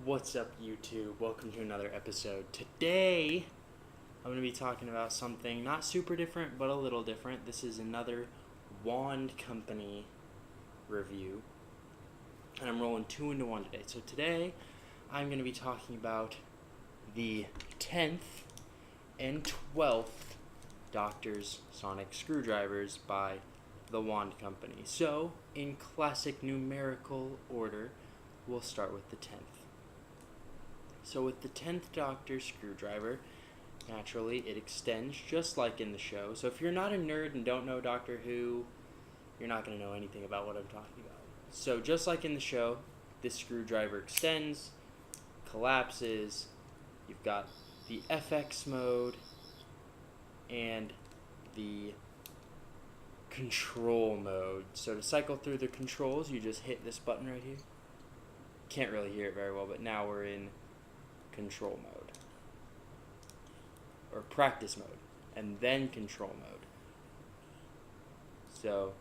What's up, YouTube? Welcome to another episode. Today, I'm going to be talking about something not super different, but a little different. This is another Wand Company review, and I'm rolling two into one today. So today, I'm going to be talking about the 10th and 12th Doctor's Sonic Screwdrivers by the Wand Company. So, in classic numerical order, we'll start with the 10th. So with the 10th Doctor screwdriver, naturally it extends just like in the show. So if you're not a nerd and don't know Doctor Who, you're not going to know anything about what I'm talking about. So just like in the show, this screwdriver extends, collapses, you've got the FX mode, and the control mode. So to cycle through the controls, you just hit this button right here. Can't really hear it very well, but now we're in control mode, or practice mode, and then control mode. So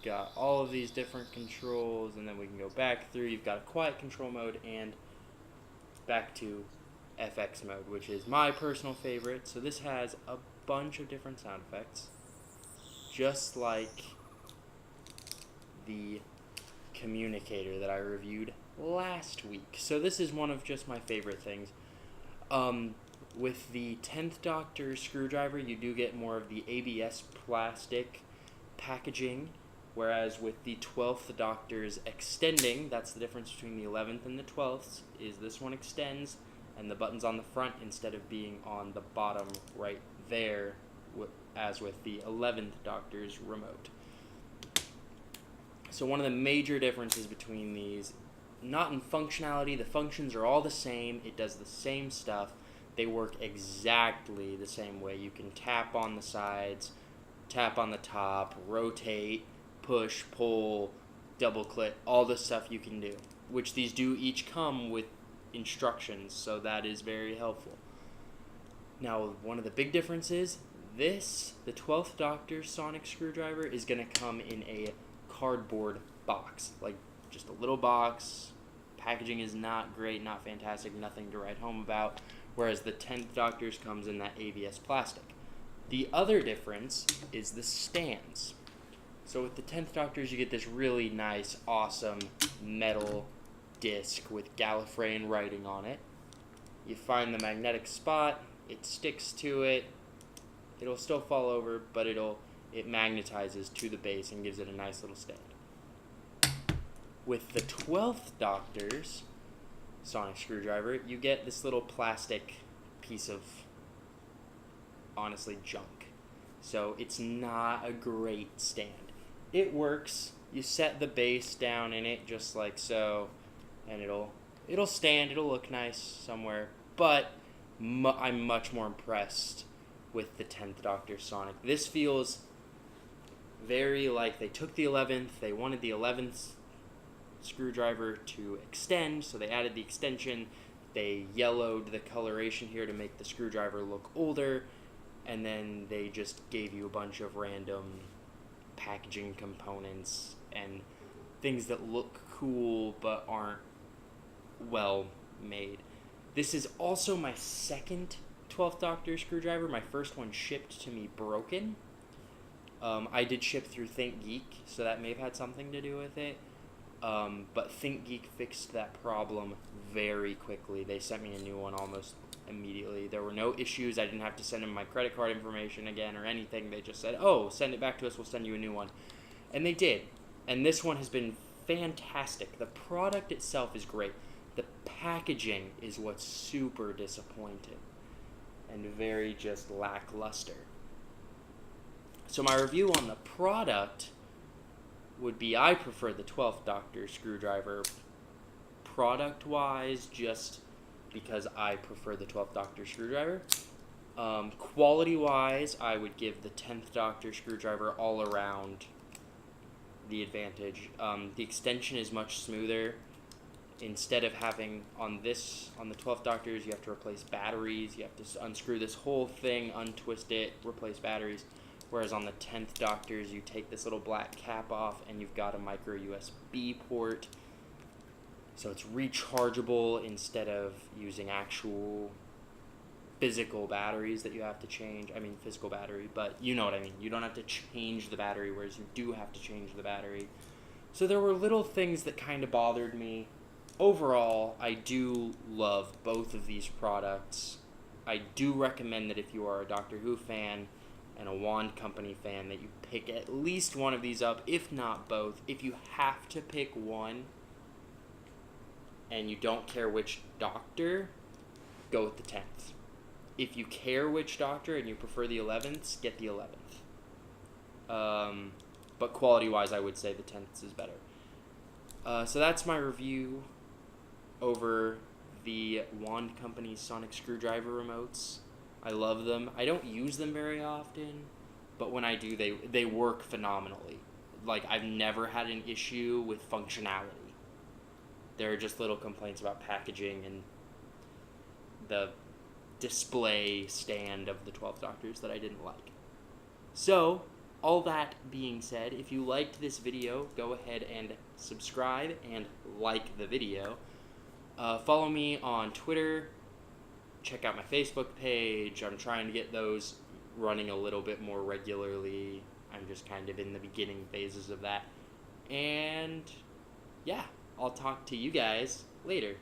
got all of these different controls, and then we can go back through. You've got a quiet control mode and back to FX mode, which is my personal favorite. So this has a bunch of different sound effects, just like the communicator that I reviewed last week. So this is one of just my favorite things. With the 10th Doctor screwdriver, you do get more of the ABS plastic packaging, whereas with the 12th Doctor's extending, that's the difference between the 11th and the 12th, is this one extends, and the button's on the front instead of being on the bottom right there, as with the 11th Doctor's remote. So one of the major differences between these, not in functionality, the functions are all the same, it does the same stuff, they work exactly the same way. You can tap on the sides, tap on the top, rotate, push, pull, double click, all the stuff you can do, which these do each come with instructions, so that is very helpful. Now, one of the big differences, the 12th Doctor Sonic Screwdriver is going to come in a cardboard box, like just a little box. Packaging is not great, not fantastic, nothing to write home about, whereas the 10th Doctor's comes in that ABS plastic. The other difference is the stands. So with the 10th Doctor's, you get this really nice, awesome metal disc with Gallifreyan writing on it. You find the magnetic spot, it sticks to it, it'll still fall over, but it magnetizes to the base and gives it a nice little stand. With the 12th Doctor's Sonic Screwdriver, you get this little plastic piece of, honestly, junk. So it's not a great stand. It works. You set the base down in it just like so, and it'll stand, it'll look nice somewhere, but I'm much more impressed with the 10th Doctor Sonic. This feels very like they took the 11th, they wanted the 11th screwdriver to extend, so they added the extension, they yellowed the coloration here to make the screwdriver look older, and then they just gave you a bunch of random packaging components and things that look cool but aren't well made. This is also my second 12th Doctor screwdriver. My first one shipped to me broken. I did ship through ThinkGeek, so that may have had something to do with it. But ThinkGeek fixed that problem very quickly. They sent me a new one almost immediately. There were no issues. I didn't have to send them my credit card information again or anything. They just said, oh, send it back to us. We'll send you a new one. And they did. And this one has been fantastic. The product itself is great. The packaging is what's super disappointing and very just lackluster. So my review on the product would be, I prefer the 12th Doctor screwdriver product-wise, just because I prefer the 12th Doctor screwdriver. Quality-wise, I would give the 10th Doctor screwdriver all around the advantage. The extension is much smoother. Instead of having on the 12th Doctor's, you have to replace batteries. You have to unscrew this whole thing, untwist it, replace batteries. Whereas on the 10th Doctor's, you take this little black cap off and you've got a micro USB port. So it's rechargeable instead of using actual physical batteries that you have to change. I mean, physical battery, but you know what I mean. You don't have to change the battery, whereas you do have to change the battery. So there were little things that kind of bothered me. Overall, I do love both of these products. I do recommend that if you are a Doctor Who fan and a Wand Company fan, that you pick at least one of these up, if not both. If you have to pick one and you don't care which Doctor, go with the 10th. If you care which Doctor and you prefer the 11th, get the 11th. But quality-wise, I would say the 10th is better. So that's my review over the Wand Company sonic screwdriver remotes. I love them. I don't use them very often, but when I do, they work phenomenally. Like, I've never had an issue with functionality. There are just little complaints about packaging and the display stand of the 12 Doctors that I didn't like. So, all that being said, if you liked this video, go ahead and subscribe and like the video. Follow me on Twitter. Check out my Facebook page. I'm trying to get those running a little bit more regularly. I'm just kind of in the beginning phases of that. And yeah, I'll talk to you guys later.